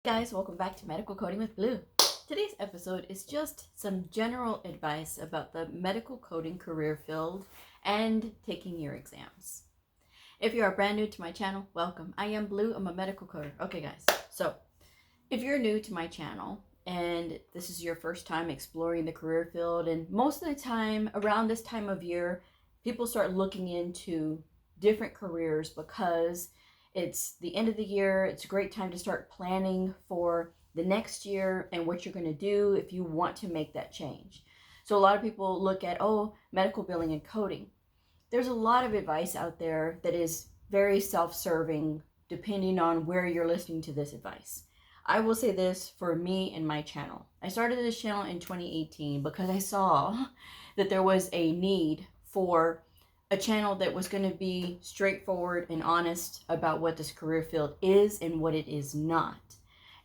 Guys, welcome back to Medical Coding with Blue. Today's episode is just some general advice about the medical coding career field and taking your exams. If you are brand new to my channel, welcome. I am Blue, I'm a medical coder. Okay guys, so if you're new to my channel and this is your first time exploring the career field, and most of the time around this time of year, people start looking into different careers because it's the end of the year. It's a great time to start planning for the next year and what you're going to do if you want to make that change. So a lot of people look at, medical billing and coding. There's a lot of advice out there that is very self-serving depending on where you're listening to this advice. I will say this for me and my channel. I started this channel in 2018 because I saw that there was a need for a channel that was going to be straightforward and honest about what this career field is and what it is not.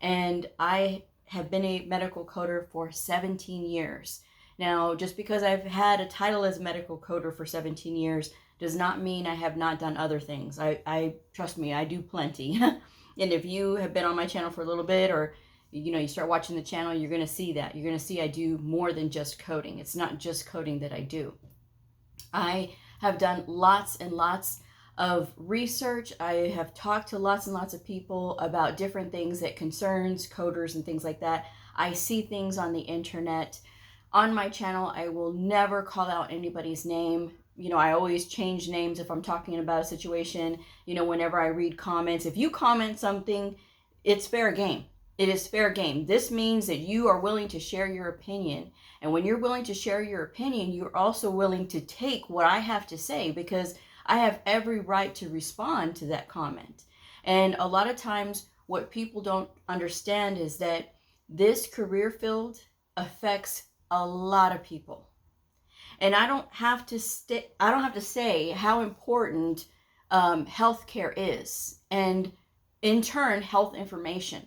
And I have been a medical coder for 17 years. Now, just because I've had a title as a medical coder for 17 years does not mean I have not done other things. I trust me, I do plenty. And if you have been on my channel for a little bit, or you start watching the channel, you're going to see that. You're going to see I do more than just coding. It's not just coding that I do. I have done lots and lots of research. I have talked to lots and lots of people about different things that concerns coders and things like that. I see things on the internet. On my channel, I will never call out anybody's name. I always change names if I'm talking about a situation. Whenever I read comments, if you comment something, it's fair game. It is fair game. This means that you are willing to share your opinion. And when you're willing to share your opinion, you're also willing to take what I have to say, because I have every right to respond to that comment. And a lot of times what people don't understand is that this career field affects a lot of people. And I don't have to say how important healthcare is, and in turn, health information.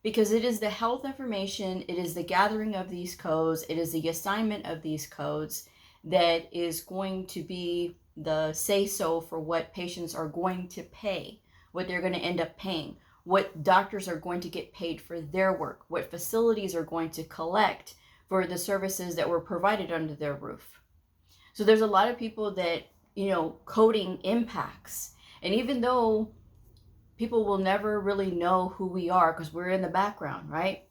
Because it is the health information, it is the gathering of these codes, it is the assignment of these codes that is going to be the say-so for what patients are going to pay, what they're going to end up paying, what doctors are going to get paid for their work, what facilities are going to collect for the services that were provided under their roof. So there's a lot of people that, coding impacts. And even though people will never really know who we are because we're in the background, right?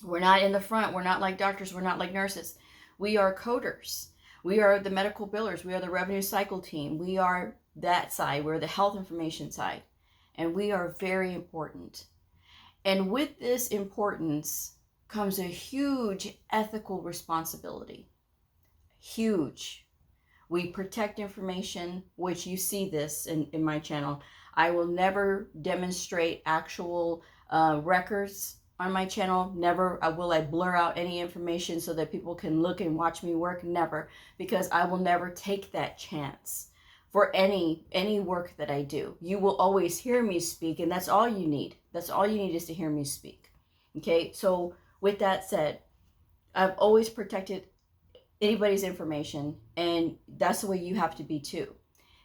We're not in the front. We're not like doctors. We're not like nurses. We are coders. We are the medical billers. We are the revenue cycle team. We are that side. We're the health information side. And we are very important. And with this importance comes a huge ethical responsibility. Huge. We protect information, which you see this in my channel. I will never demonstrate actual records on my channel. Never will I blur out any information so that people can look and watch me work. Never, because I will never take that chance for any work that I do. You will always hear me speak, and that's all you need. That's all you need, is to hear me speak. Okay, so with that said, I've always protected anybody's information, and that's the way you have to be too.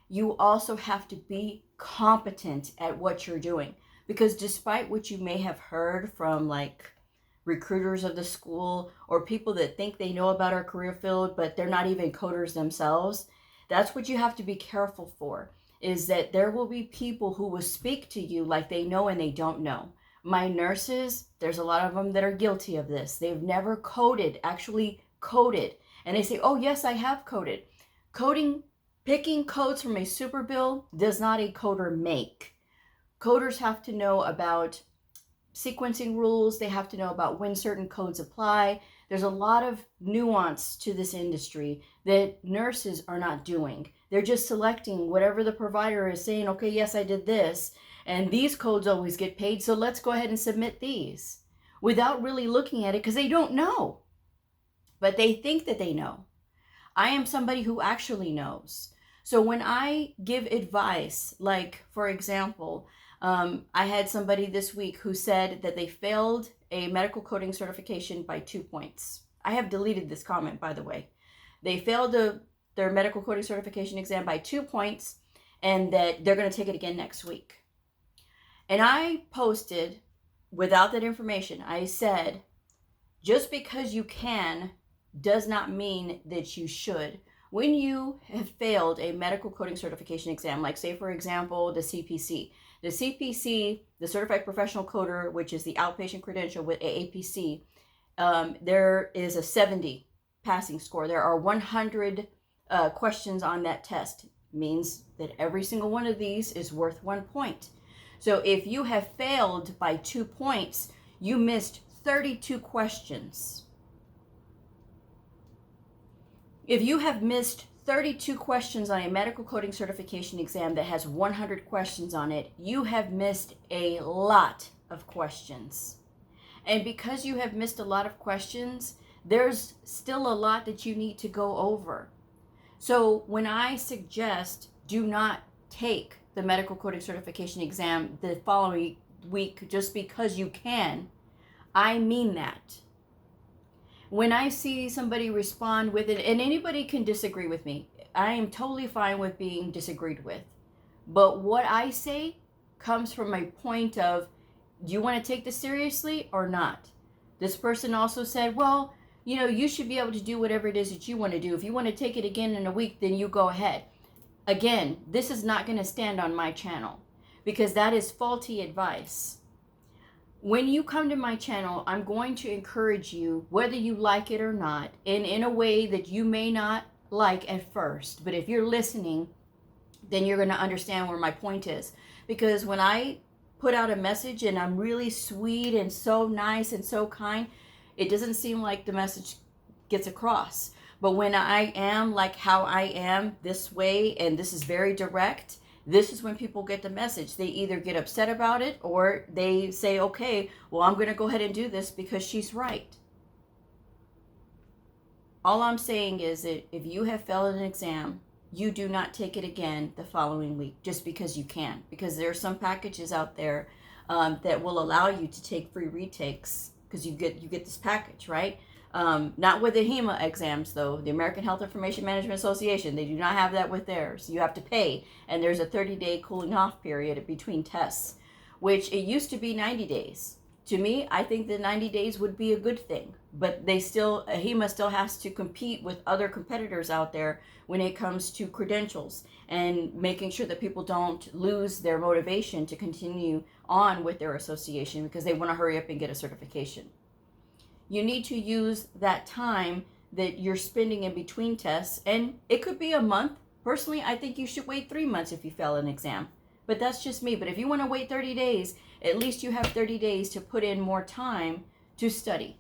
You also have to be competent at what you're doing, because despite what you may have heard from like recruiters of the school or people that think they know about our career field, but they're not even coders themselves, that's what you have to be careful for, is that there will be people who will speak to you like they know and they don't know. My nurses, there's a lot of them that are guilty of this. They've never actually coded. And they say, oh yes, I have coded. Picking codes from a super bill does not a coder make. Coders have to know about sequencing rules. They have to know about when certain codes apply. There's a lot of nuance to this industry that nurses are not doing. They're just selecting whatever the provider is saying, okay, yes, I did this, and these codes always get paid, so let's go ahead and submit these, without really looking at it, because they don't know. But they think that they know. I am somebody who actually knows. So when I give advice, like, for example, I had somebody this week who said that they failed a medical coding certification by 2 points. I have deleted this comment, by the way. They failed their medical coding certification exam by 2 points, and that they're going to take it again next week. And I posted without that information, I said, just because you can does not mean that you should. When you have failed a medical coding certification exam, like say for example, the CPC, the Certified Professional Coder, which is the outpatient credential with AAPC, there is a 70 passing score. There are 100 questions on that test. Means that every single one of these is worth 1 point. So if you have failed by 2 points, you missed 32 questions. If you have missed 32 questions on a medical coding certification exam that has 100 questions on it, you have missed a lot of questions. And because you have missed a lot of questions, there's still a lot that you need to go over. So when I suggest do not take the medical coding certification exam the following week just because you can, I mean that. When I see somebody respond with it, and anybody can disagree with me, I am totally fine with being disagreed with. But what I say comes from a point of, do you want to take this seriously or not? This person also said, well, you should be able to do whatever it is that you want to do. If you want to take it again in a week, then you go ahead. Again, this is not going to stand on my channel because that is faulty advice. When you come to my channel, I'm going to encourage you, whether you like it or not, and in a way that you may not like at first. But if you're listening, then you're going to understand where my point is. Because when I put out a message and I'm really sweet and so nice and so kind, it doesn't seem like the message gets across. But when I am like how I am this way, and this is very direct, this is when people get the message. They either get upset about it or they say, okay, well, I'm going to go ahead and do this because she's right. All I'm saying is that if you have failed an exam, you do not take it again the following week just because you can. Because there are some packages out there that will allow you to take free retakes because you get this package, right? Not with the HEMA exams, though. The American Health Information Management Association, they do not have that with theirs. You have to pay, and there's a 30-day cooling off period between tests, which it used to be 90 days. To me, I think the 90 days would be a good thing, but HEMA still has to compete with other competitors out there when it comes to credentials and making sure that people don't lose their motivation to continue on with their association because they want to hurry up and get a certification. You need to use that time that you're spending in between tests, and it could be a month. Personally, I think you should wait 3 months if you fail an exam, but that's just me. But if you want to wait 30 days, at least you have 30 days to put in more time to study.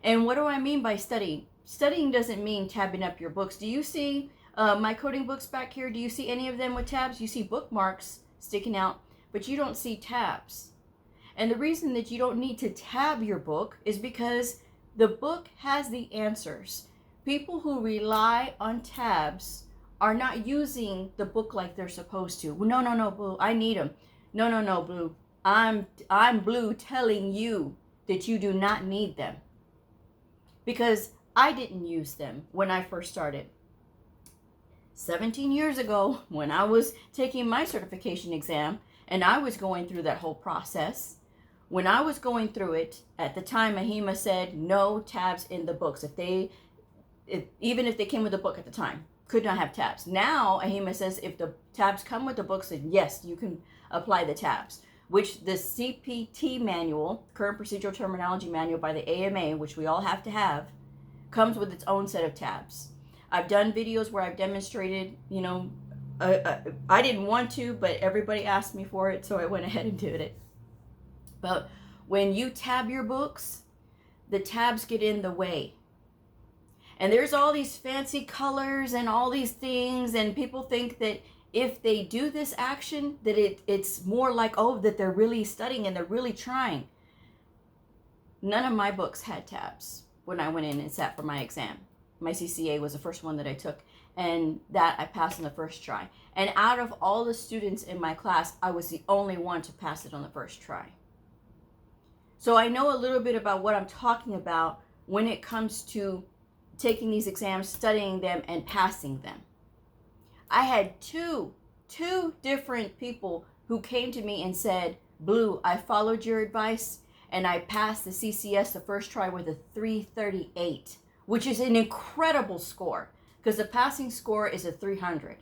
And what do I mean by studying? Studying doesn't mean tabbing up your books. Do you see my coding books back here? Do you see any of them with tabs? You see bookmarks sticking out, but you don't see tabs. And the reason that you don't need to tab your book is because the book has the answers. People who rely on tabs are not using the book like they're supposed to. No, Blue, I need them. No, Blue. I'm Blue telling you that you do not need them. Because I didn't use them when I first started. 17 years ago, when I was taking my certification exam, and I was going through that whole process, when I was going through it, at the time, AHIMA said no tabs in the books. Even if they came with a book at the time, could not have tabs. Now, AHIMA says if the tabs come with the books, then yes, you can apply the tabs, which the CPT manual, Current Procedural Terminology Manual by the AMA, which we all have to have, comes with its own set of tabs. I've done videos where I've demonstrated, I didn't want to, but everybody asked me for it, so I went ahead and did it. But when you tab your books, the tabs get in the way. And there's all these fancy colors and all these things, and people think that if they do this action, that it's more like, oh, that they're really studying and they're really trying. None of my books had tabs when I went in and sat for my exam. My CCA was the first one that I took, and that I passed on the first try. And out of all the students in my class, I was the only one to pass it on the first try. So I know a little bit about what I'm talking about when it comes to taking these exams, studying them, and passing them. I had two different people who came to me and said, Blue, I followed your advice, and I passed the CCS the first try with a 338, which is an incredible score because the passing score is a 300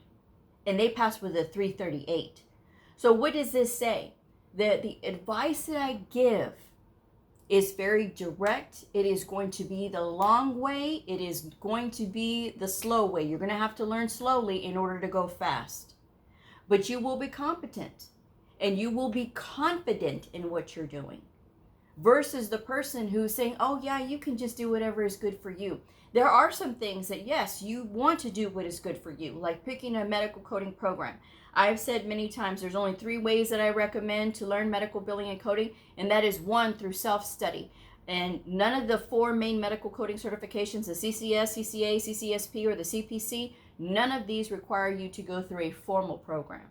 and they passed with a 338. So what does this say? That the advice that I give is very direct. It is going to be the long way. It is going to be the slow way. You're going to have to learn slowly in order to go fast. But you will be competent and you will be confident in what you're doing. Versus the person who's saying, oh yeah, you can just do whatever is good for you. There are some things that, yes, you want to do what is good for you, like picking a medical coding program. I've said many times there's only 3 ways that I recommend to learn medical billing and coding, and that is 1, through self-study. And none of the 4 main medical coding certifications, the CCS, CCA, CCSP, or the CPC, none of these require you to go through a formal program.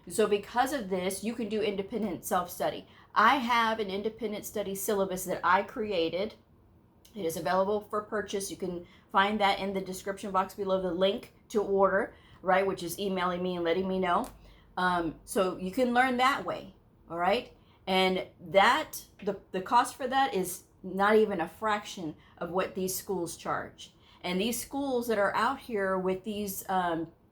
So because of this, you can do independent self-study. I have an independent study syllabus that I created. It is available for purchase. You can find that in the description box below, the link to order, right, which is emailing me and letting me know. So you can learn that way, all right? And that, the cost for that is not even a fraction of what these schools charge. And these schools that are out here with these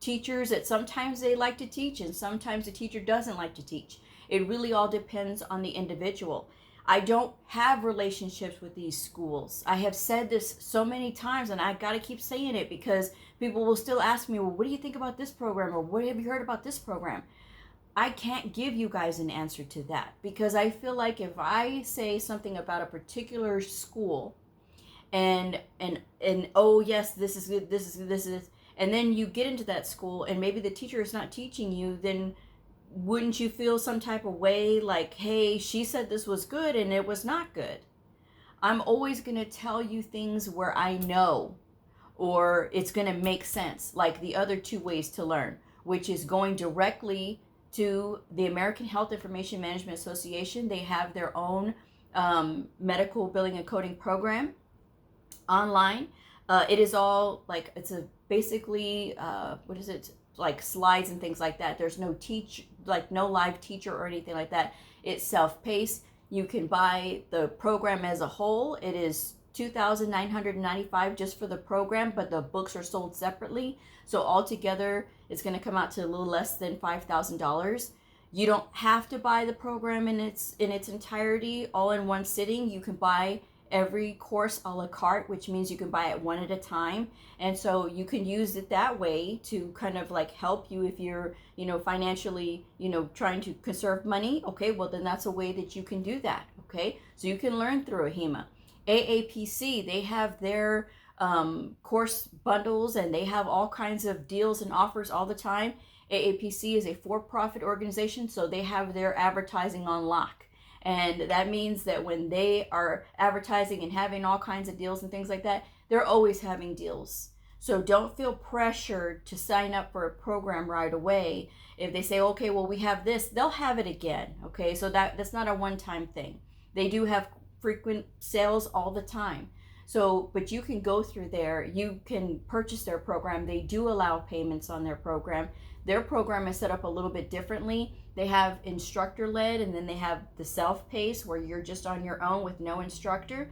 teachers that sometimes they like to teach and sometimes the teacher doesn't like to teach. It really all depends on the individual. I don't have relationships with these schools. I have said this so many times and I got to keep saying it because people will still ask me, well, what do you think about this program? Or what have you heard about this program? I can't give you guys an answer to that because I feel like if I say something about a particular school and oh yes, this is good, this is, and then you get into that school and maybe the teacher is not teaching you, then wouldn't you feel some type of way like, hey, she said this was good and it was not good? I'm always going to tell you things where I know or it's going to make sense, like the other 2 ways to learn, which is going directly to the American Health Information Management Association. They have their own medical billing and coding program online. It is all like, it's a basically, like slides and things like that. There's no no live teacher or anything like that. It's self-paced. You can buy the program as a whole. It is $2,995 just for the program, but the books are sold separately. So altogether, it's going to come out to a little less than $5,000. You don't have to buy the program in its entirety all in one sitting. You can buy every course a la carte, which means you can buy it one at a time. And so you can use it that way to kind of like help you if you're, financially, trying to conserve money. Okay, well then that's a way that you can do that. Okay, so you can learn through AHIMA. AAPC, they have their course bundles and they have all kinds of deals and offers all the time. AAPC is a for-profit organization, so they have their advertising on lock. And that means that when they are advertising and having all kinds of deals and things like that, they're always having deals. So don't feel pressured to sign up for a program right away. If they say, okay, well, we have this, they'll have it again. Okay, so that's not a one-time thing. They do have frequent sales all the time. So, but you can go through there, you can purchase their program. They do allow payments on their program. Their program is set up a little bit differently. They have instructor-led, and then they have the self-paced where you're just on your own with no instructor.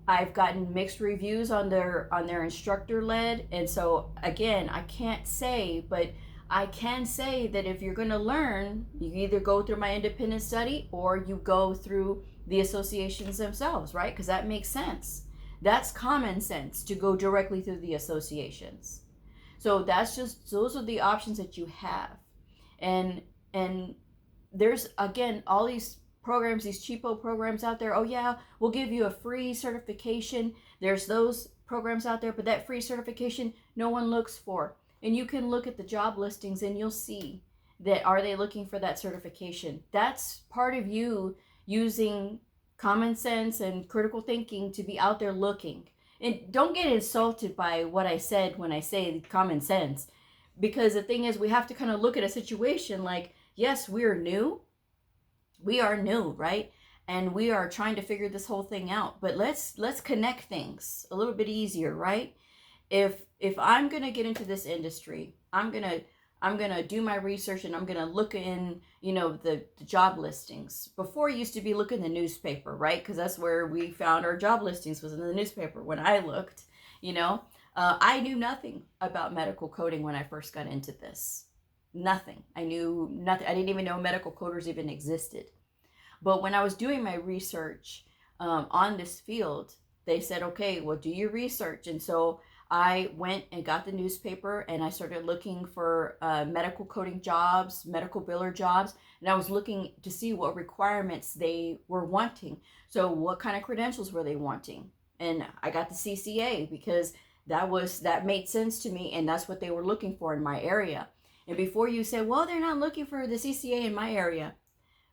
I've gotten mixed reviews on their instructor-led, and so again, I can't say, but I can say that if you're going to learn, you either go through my independent study or you go through the associations themselves, right? Because that makes sense. That's common sense to go directly through the associations. So those are the options that you have. And there's, again, all these programs, these cheapo programs out there. Oh yeah, we'll give you a free certification. There's those programs out there, but that free certification, no one looks for. And you can look at the job listings and you'll see that, are they looking for that certification? That's part of you using common sense and critical thinking to be out there looking. And don't get insulted by what I said when I say common sense, because the thing is, we have to kind of look at a situation like, yes, we are new, right? And we are trying to figure this whole thing out, but let's connect things a little bit easier, right? If I'm going to get into this industry, I'm going to I'm going to do my research and I'm going to look in, the job listings. Before, it used to be look in the newspaper, right? Because that's where we found our job listings, was in the newspaper when I looked, I knew nothing about medical coding when I first got into this. Nothing. I knew nothing. I didn't even know medical coders even existed. But when I was doing my research on this field, they said, okay, well, do your research. And so I went and got the newspaper and I started looking for medical coding jobs, medical biller jobs. And I was looking to see what requirements they were wanting. So what kind of credentials were they wanting? And I got the CCA because that made sense to me. And that's what they were looking for in my area. And before you say, well, they're not looking for the CCA in my area,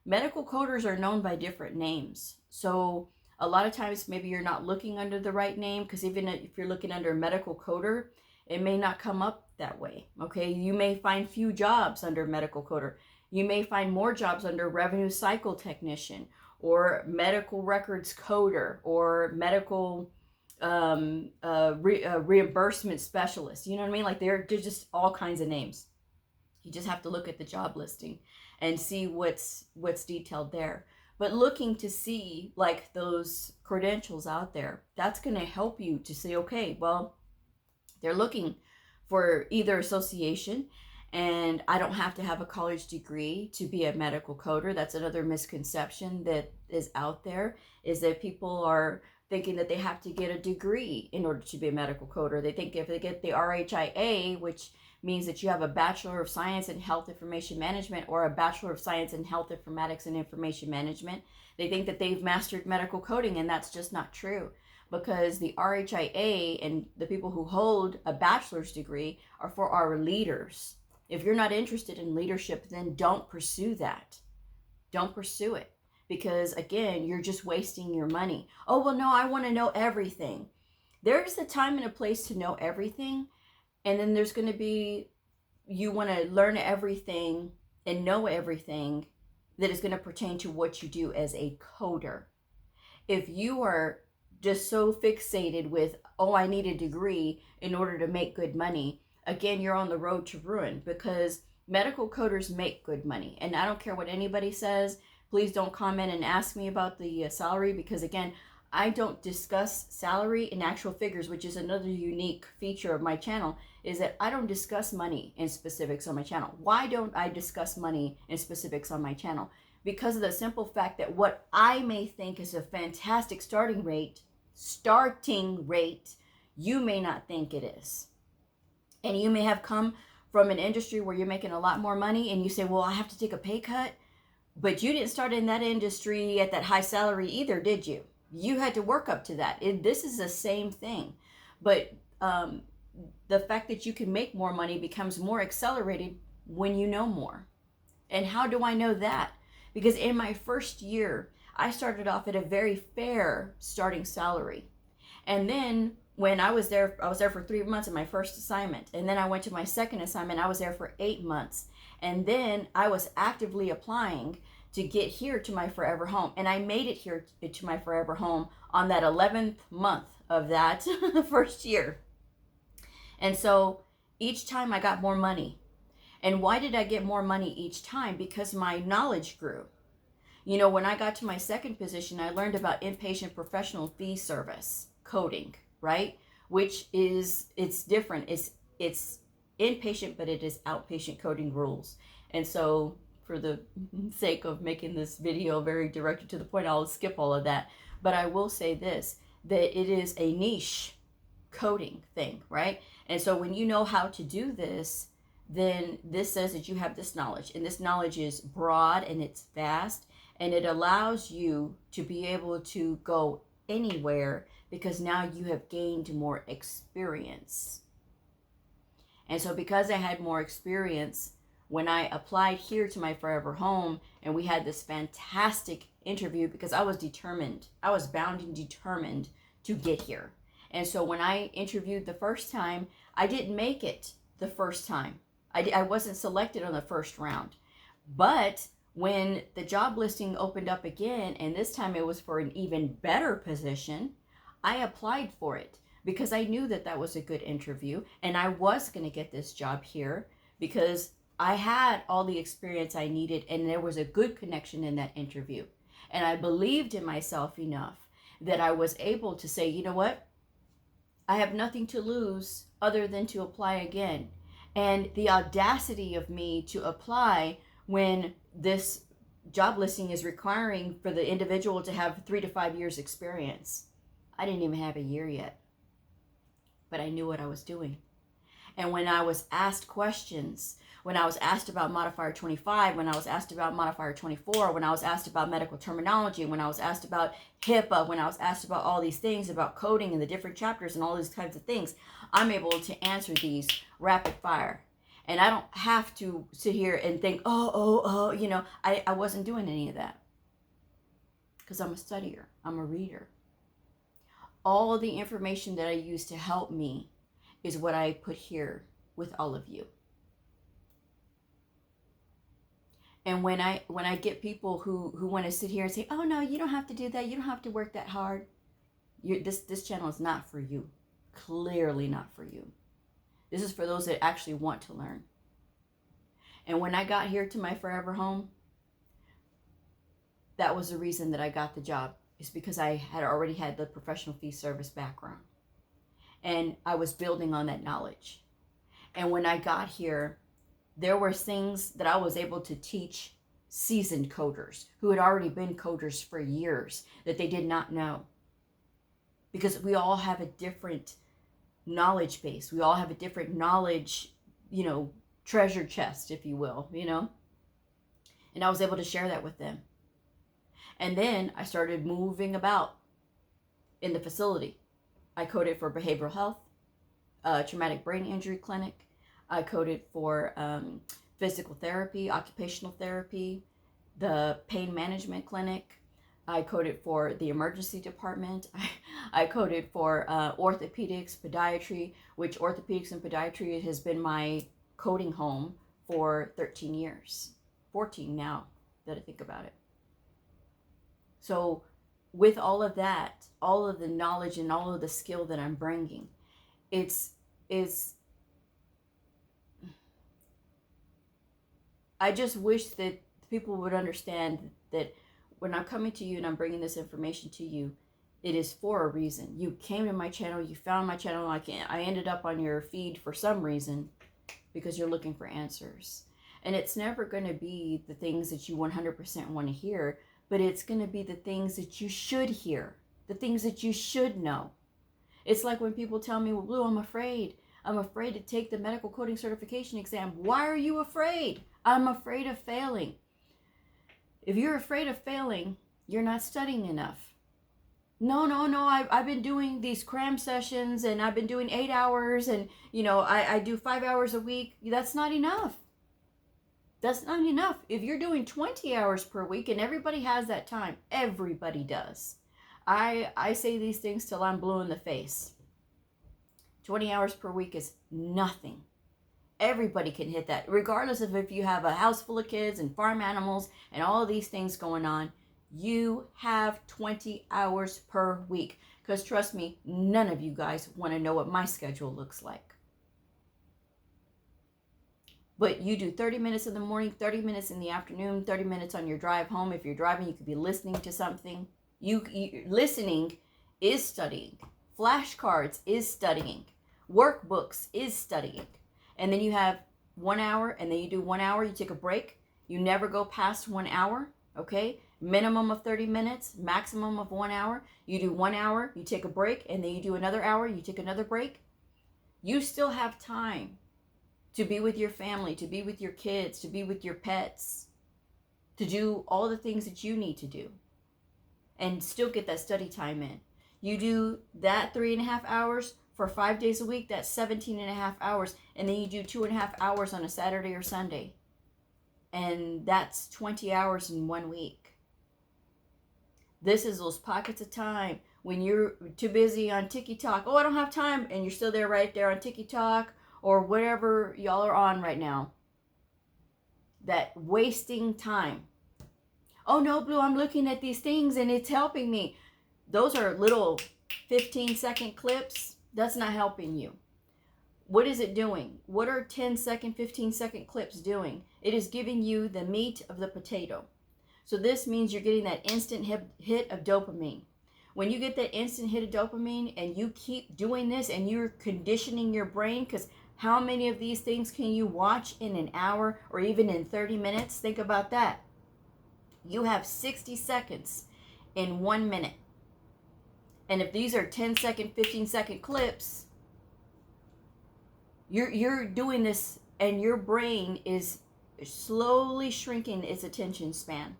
medical coders are known by different names. So a lot of times maybe you're not looking under the right name, because even if you're looking under medical coder, it may not come up that way. Okay, you may find few jobs under medical coder. You may find more jobs under revenue cycle technician or medical records coder or medical reimbursement specialist. You know what I mean? Like they're just all kinds of names. You just have to look at the job listing and see what's detailed there. But looking to see like those credentials out there, that's going to help you to say, okay, well, they're looking for either association, and I don't have to have a college degree to be a medical coder. That's another misconception that is out there, is that people are thinking that they have to get a degree in order to be a medical coder. They think if they get the RHIA, which means that you have a Bachelor of Science in Health Information Management or a Bachelor of Science in Health Informatics and Information Management, they think that they've mastered medical coding, and that's just not true, because the RHIA and the people who hold a bachelor's degree are for our leaders. If you're not interested in leadership, then don't pursue that. Don't pursue it, because again, you're just wasting your money. Oh, well, no, I want to know everything. There's a time and a place to know everything. And then there's going to be, you want to learn everything and know everything that is going to pertain to what you do as a coder. If you are just so fixated with, oh, I need a degree in order to make good money, again, you're on the road to ruin, because medical coders make good money. And I don't care what anybody says. Please don't comment and ask me about the salary, because again, I don't discuss salary in actual figures, which is another unique feature of my channel, is that I don't discuss money in specifics on my channel. Why don't I discuss money in specifics on my channel? Because of the simple fact that what I may think is a fantastic starting rate, you may not think it is. And you may have come from an industry where you're making a lot more money and you say, well, I have to take a pay cut. But you didn't start in that industry at that high salary either, did you? You had to work up to that. This is the same thing. But the fact that you can make more money becomes more accelerated when you know more. And how do I know that? Because in my first year, I started off at a very fair starting salary. And then when I was there for 3 months in my first assignment. And then I went to my second assignment. I was there for 8 months. And then I was actively applying to get here to my forever home. And I made it here to my forever home on that 11th month of that first year. And so each time I got more money. And why did I get more money each time? Because my knowledge grew. You know, when I got to my second position, I learned about inpatient professional fee service coding, right? Which is, it's different. It's inpatient, but it is outpatient coding rules. And so for the sake of making this video very directed to the point, I'll skip all of that. But I will say this, that it is a niche coding thing, right? And so when you know how to do this, then this says that you have this knowledge. And this knowledge is broad and it's vast. And it allows you to be able to go anywhere because now you have gained more experience. And so because I had more experience, when I applied here to my forever home and we had this fantastic interview, because I was determined, I was bound and determined to get here. And so when I interviewed the first time, I didn't make it the first time. I wasn't selected on the first round. But when the job listing opened up again, and this time it was for an even better position, I applied for it because I knew that that was a good interview and I was going to get this job here because I had all the experience I needed, and there was a good connection in that interview. And I believed in myself enough that I was able to say, you know what? I have nothing to lose other than to apply again. And the audacity of me to apply when this job listing is requiring for the individual to have 3 to 5 years experience. I didn't even have a year yet, but I knew what I was doing. And when I was asked questions, when I was asked about modifier 25, when I was asked about modifier 24, when I was asked about medical terminology, when I was asked about HIPAA, when I was asked about all these things, about coding and the different chapters and all these kinds of things, I'm able to answer these rapid fire. And I don't have to sit here and think, I wasn't doing any of that. Because I'm a studier, I'm a reader. All of the information that I use to help me is what I put here with all of you. And when I get people who want to sit here and say, oh no, you don't have to do that, you don't have to work that hard, this channel is not for you. Clearly not for you. This is for those that actually want to learn. And when I got here to my forever home, that was the reason that I got the job. It's because I had already had the professional fee service background. And I was building on that knowledge. And when I got here, there were things that I was able to teach seasoned coders who had already been coders for years that they did not know. Because we all have a different knowledge base. We all have a different knowledge, treasure chest, if you will, And I was able to share that with them. And then I started moving about in the facility. I coded for behavioral health, traumatic brain injury clinic. I coded for physical therapy, occupational therapy, the pain management clinic. I coded for the emergency department. I coded for orthopedics, podiatry, which orthopedics and podiatry has been my coding home for 13 years. 14 now that I think about it. So with all of that, all of the knowledge and all of the skill that I'm bringing, I just wish that people would understand that when I'm coming to you and I'm bringing this information to you, it is for a reason. You came to my channel, you found my channel, I ended up on your feed for some reason because you're looking for answers. And it's never going to be the things that you 100% want to hear, but it's going to be the things that you should hear, the things that you should know. It's like when people tell me, well, Blue, I'm afraid to take the medical coding certification exam. Why are you afraid? I'm afraid of failing. If you're afraid of failing, you're not studying enough. No, I've been doing these cram sessions and I've been doing 8 hours and, I do 5 hours a week. That's not enough. That's not enough. If you're doing 20 hours per week, and everybody has that time, everybody does. I say these things till I'm blue in the face. 20 hours per week is nothing. Everybody can hit that, regardless of if you have a house full of kids and farm animals and all of these things going on. You have 20 hours per week. Because trust me, none of you guys want to know what my schedule looks like. But you do 30 minutes in the morning, 30 minutes in the afternoon, 30 minutes on your drive home. If you're driving, you could be listening to something. Listening is studying. Flashcards is studying. Workbooks is studying. And then you have 1 hour, and then you do 1 hour, you take a break. You never go past 1 hour, okay? Minimum of 30 minutes, maximum of 1 hour. You do 1 hour, you take a break, and then you do another hour, you take another break. You still have time to be with your family, to be with your kids, to be with your pets, to do all the things that you need to do, and still get that study time in. You do that 3.5 hours for 5 days a week, that's 17.5 hours, and then you do 2.5 hours on a Saturday or Sunday, and that's 20 hours in 1 week. This is those pockets of time when you're too busy on TikTok. Oh, I don't have time, and you're still there right there on TikTok or whatever y'all are on right now. That wasting time. Oh no, Blue, I'm looking at these things and it's helping me. Those are little 15-second clips. That's not helping you. What is it doing? What are 10-second, 15-second clips doing? It is giving you the meat of the potato. So this means you're getting that instant hit of dopamine. When you get that instant hit of dopamine and you keep doing this and you're conditioning your brain, because how many of these things can you watch in an hour or even in 30 minutes? Think about that. You have 60 seconds in 1 minute. And if these are 10-second, 15-second clips, you're doing this and your brain is slowly shrinking its attention span.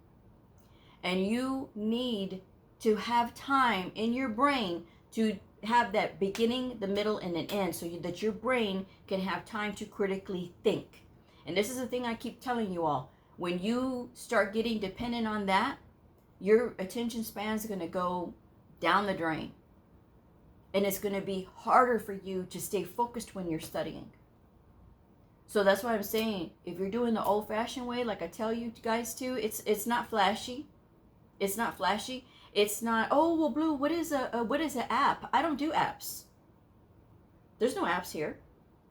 And you need to have time in your brain to have that beginning, the middle, and an end, so that your brain can have time to critically think. And this is the thing I keep telling you all. When you start getting dependent on that, your attention span is going to go down the drain. And it's going to be harder for you to stay focused when you're studying. So that's why I'm saying, if you're doing the old-fashioned way, like I tell you guys to, it's not flashy. It's not flashy. It's not, oh, well, Blue, what is an app? I don't do apps. There's no apps here.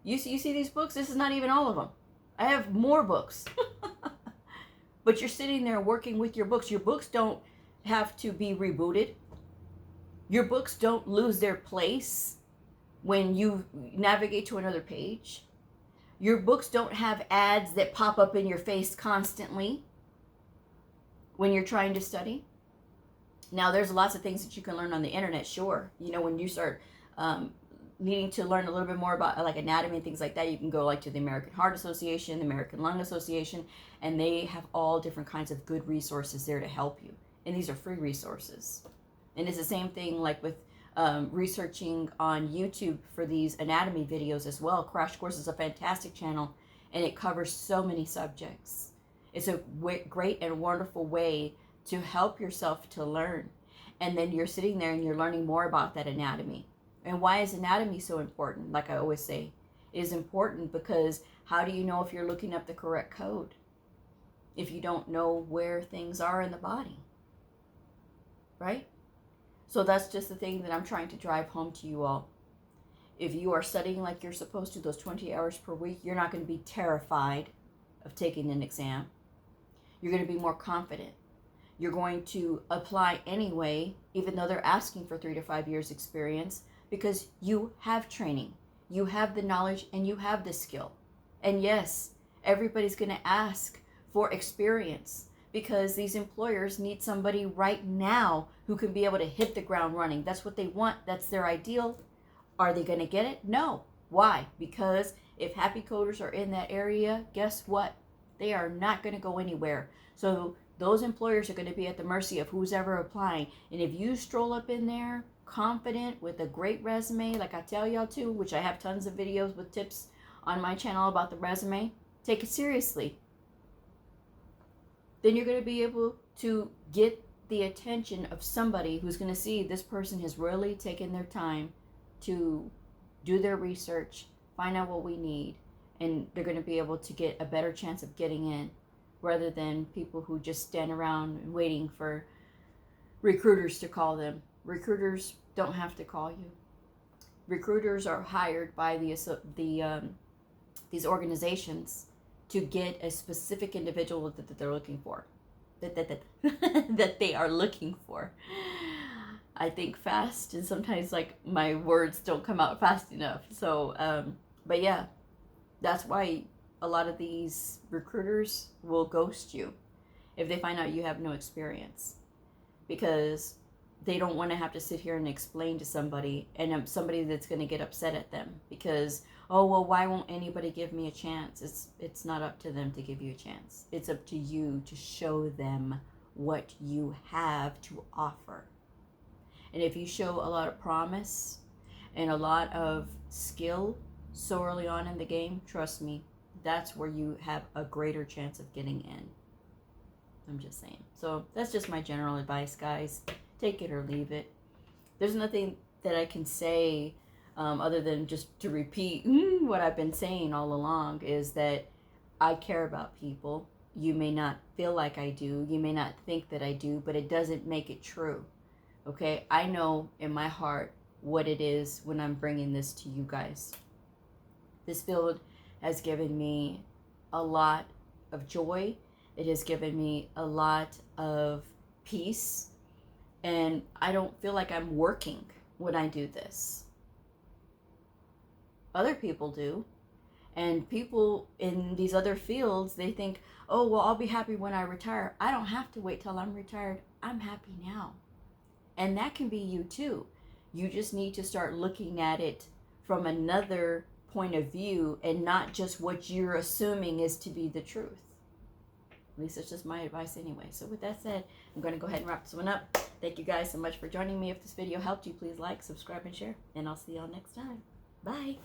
You see these books? This is not even all of them. I have more books. But you're sitting there working with your books. Your books don't have to be rebooted. Your books don't lose their place when you navigate to another page. Your books don't have ads that pop up in your face constantly when you're trying to study. Now, there's lots of things that you can learn on the internet, sure. You know, when you start needing to learn a little bit more about like anatomy and things like that, you can go like to the American Heart Association, the American Lung Association, and they have all different kinds of good resources there to help you. And these are free resources. And it's the same thing like with researching on YouTube for these anatomy videos as well. Crash Course is a fantastic channel, and it covers so many subjects. It's a great and wonderful way to help yourself to learn. And then you're sitting there and you're learning more about that anatomy. And why is anatomy so important? Like I always say, it is important because how do you know if you're looking up the correct code if you don't know where things are in the body? Right? So that's just the thing that I'm trying to drive home to you all. If you are studying like you're supposed to, those 20 hours per week, you're not going to be terrified of taking an exam. You're going to be more confident. You're going to apply anyway, even though they're asking for 3 to 5 years experience, because you have training, you have the knowledge, and you have the skill. And yes, everybody's going to ask for experience because these employers need somebody right now who can be able to hit the ground running. That's what they want. That's their ideal. Are they going to get it? No. Why? Because if happy coders are in that area, guess what? They are not going to go anywhere. So those employers are going to be at the mercy of who's ever applying. And if you stroll up in there confident with a great resume, like I tell y'all to, which I have tons of videos with tips on my channel about the resume, take it seriously. Then you're going to be able to get the attention of somebody who's going to see this person has really taken their time to do their research, find out what we need, and they're going to be able to get a better chance of getting in, rather than people who just stand around waiting for recruiters to call them. Recruiters don't have to call you. Recruiters are hired by these organizations to get a specific individual that they're looking for, that they are looking for. I think fast, and sometimes like my words don't come out fast enough. So, but yeah, that's why a lot of these recruiters will ghost you if they find out you have no experience, because they don't want to have to sit here and explain to somebody, and somebody that's going to get upset at them because, oh, well, why won't anybody give me a chance? It's not up to them to give you a chance. It's up to you to show them what you have to offer. And if you show a lot of promise and a lot of skill so early on in the game, trust me, that's where you have a greater chance of getting in. I'm just saying. So that's just my general advice, guys. Take it or leave it. There's nothing that I can say other than just to repeat what I've been saying all along, is that I care about people. You may not feel like I do. You may not think that I do, but it doesn't make it true. Okay? I know in my heart what it is when I'm bringing this to you guys. This field has given me a lot of joy. It has given me a lot of peace. And I don't feel like I'm working when I do this. Other people do. And people in these other fields, they think, oh, well, I'll be happy when I retire. I don't have to wait till I'm retired. I'm happy now. And that can be you too. You just need to start looking at it from another point of view and not just what you're assuming is to be the truth. At least it's just my advice anyway. So with that said, I'm going to go ahead and wrap this one up. Thank you guys so much for joining me. If this video helped you, please like, subscribe, and share. And I'll see y'all next time. Bye.